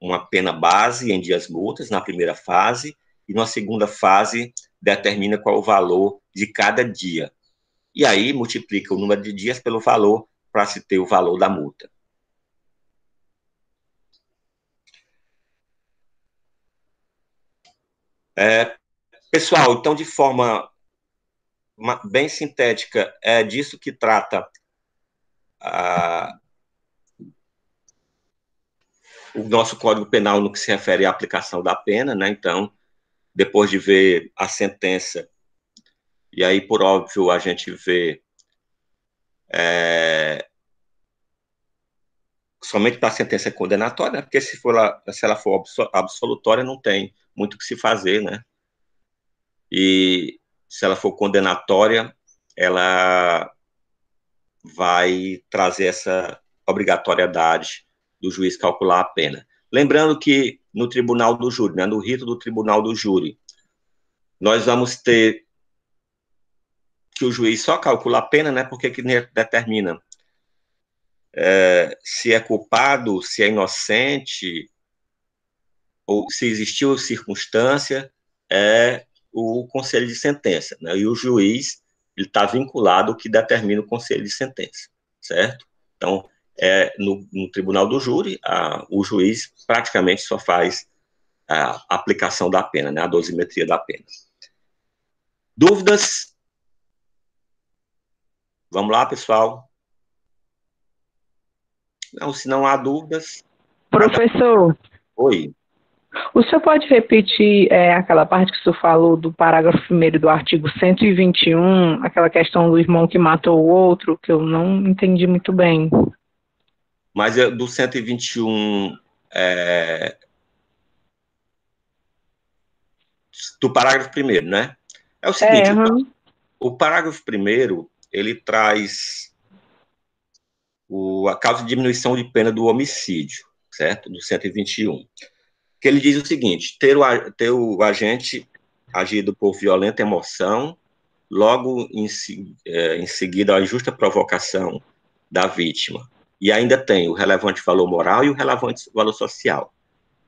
Speaker 1: uma pena base em dias multas, na primeira fase, e na segunda fase determina qual é o valor de cada dia. E aí multiplica o número de dias pelo valor para se ter o valor da multa. Pessoal, então, de forma bem sintética, é disso que trata o nosso Código Penal no que se refere à aplicação da pena, né? Então, depois de ver a sentença, e aí, por óbvio, a gente vê somente para a sentença condenatória, né? Porque se ela for absolutória, não tem muito o que se fazer, né? E se ela for condenatória, ela vai trazer essa obrigatoriedade do juiz calcular a pena. Lembrando que no tribunal do júri, né, no rito do tribunal do júri, nós vamos ter que o juiz só calcula a pena, né, porque que determina se é culpado, se é inocente, ou se existiu circunstância, é o conselho de sentença, né, e o juiz ele está vinculado ao que determina o conselho de sentença, certo? Então, no tribunal do júri, o juiz praticamente só faz a aplicação da pena, né, a dosimetria da pena. Dúvidas? Vamos lá, pessoal. Não, se não há dúvidas...
Speaker 2: Professor,
Speaker 1: Oi.
Speaker 2: o senhor pode repetir aquela parte que o senhor falou do parágrafo 1º do artigo 121, aquela questão do irmão que matou o outro, que eu não entendi muito bem.
Speaker 1: Mas do 121, do parágrafo 1º, né? É o seguinte, o parágrafo 1º, ele traz a causa de diminuição de pena do homicídio, certo? Do 121. Que ele diz o seguinte: ter o agente agido por violenta emoção, logo em seguida a injusta provocação da vítima. E ainda tem o relevante valor moral e o relevante valor social.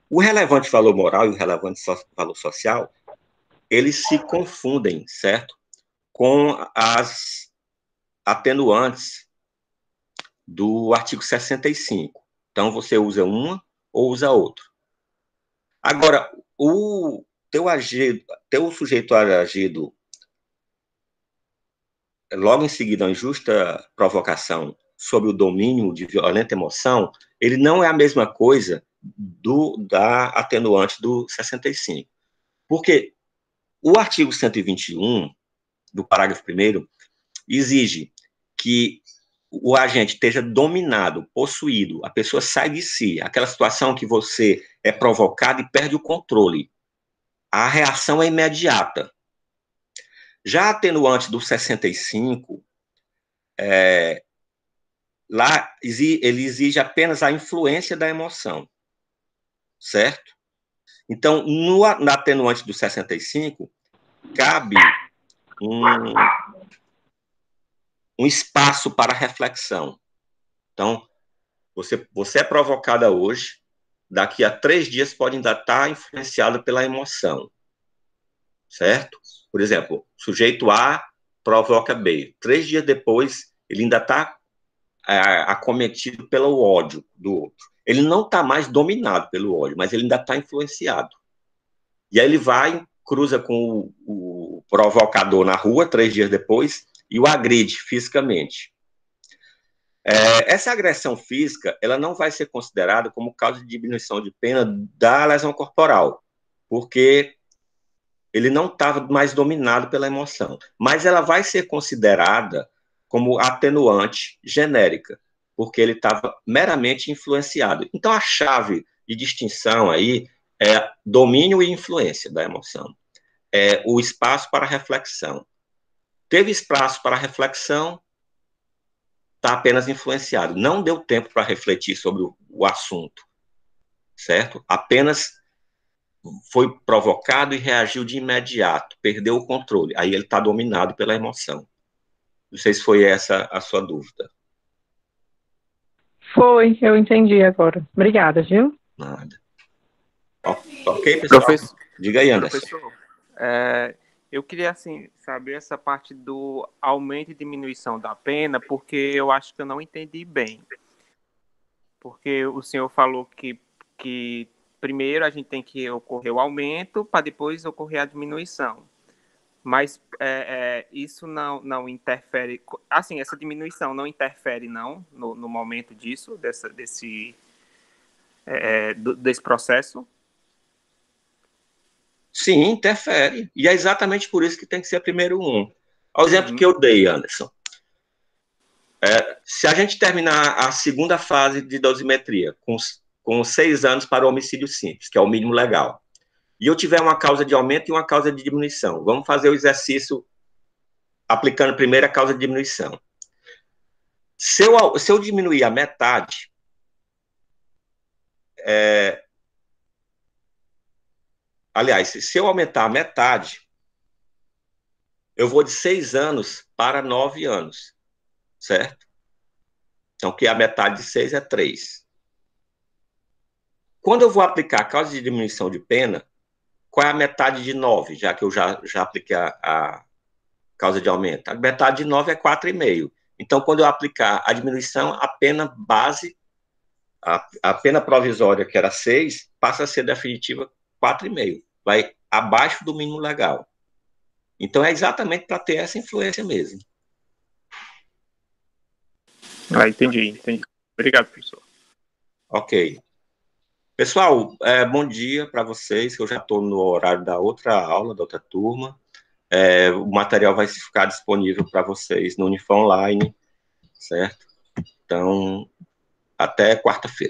Speaker 1: O relevante valor moral e o relevante valor social, eles se confundem, certo? Com as atenuantes do artigo 65. Então, você usa uma ou usa outra. Agora, o teu sujeito agido logo em seguida a injusta provocação sob o domínio de violenta emoção, ele não é a mesma coisa da atenuante do 65. Porque o artigo 121, do parágrafo 1º, exige que o agente esteja dominado, possuído, a pessoa sai de si, aquela situação que você é provocado e perde o controle. A reação é imediata. Já a atenuante do 65, lá ele exige apenas a influência da emoção, certo? Então, na atenuante do 65, cabe um espaço para reflexão. Então, você é provocada hoje, daqui a 3 dias pode ainda estar influenciado pela emoção, certo? Por exemplo, sujeito A provoca B. 3 dias depois, ele ainda está acometido pelo ódio do outro. Ele não está mais dominado pelo ódio, mas ele ainda está influenciado. E aí ele vai, cruza com o provocador na rua, 3 dias depois, e o agride fisicamente. Essa agressão física, ela não vai ser considerada como causa de diminuição de pena da lesão corporal, porque ele não estava mais dominado pela emoção. Mas ela vai ser considerada como atenuante genérica, porque ele estava meramente influenciado. Então, a chave de distinção aí é domínio e influência da emoção. É o espaço para reflexão. Teve espaço para reflexão, está apenas influenciado. Não deu tempo para refletir sobre o assunto, certo? Apenas foi provocado e reagiu de imediato, perdeu o controle. Aí ele está dominado pela emoção. Não sei se foi essa a sua dúvida.
Speaker 2: Foi, eu entendi agora. Obrigada, viu?
Speaker 1: Nada. Ok, pessoal? Diga aí, Anderson.
Speaker 3: Professor, eu queria, assim, saber essa parte do aumento e diminuição da pena, porque eu acho que eu não entendi bem. Porque o senhor falou que primeiro a gente tem que ocorrer o aumento para depois ocorrer a diminuição. Mas isso não interfere... Assim, essa diminuição não interfere, não, no momento disso, desse processo?
Speaker 1: Sim, interfere. E é exatamente por isso que tem que ser primeiro um. O exemplo que eu dei, Anderson. Se a gente terminar a segunda fase de dosimetria com 6 anos para o homicídio simples, que é o mínimo legal, e eu tiver uma causa de aumento e uma causa de diminuição, vamos fazer o exercício aplicando primeiro a causa de diminuição. Se eu diminuir a metade, aliás, se eu aumentar a metade, eu vou de 6 anos para 9 anos, certo? Então, que a metade de 6 é 3. Quando eu vou aplicar a causa de diminuição de pena, qual é a metade de 9, já que eu já apliquei a causa de aumento? A metade de 9 é 4,5. Então, quando eu aplicar a diminuição, a pena base, a pena provisória, que era 6, passa a ser definitiva 4,5. Vai abaixo do mínimo legal. Então, é exatamente para ter essa influência mesmo.
Speaker 3: Entendi. Obrigado, professor.
Speaker 1: Ok. Pessoal, bom dia para vocês, que eu já estou no horário da outra aula, da outra turma. O material vai ficar disponível para vocês no Unifor Online, certo? Então, até quarta-feira.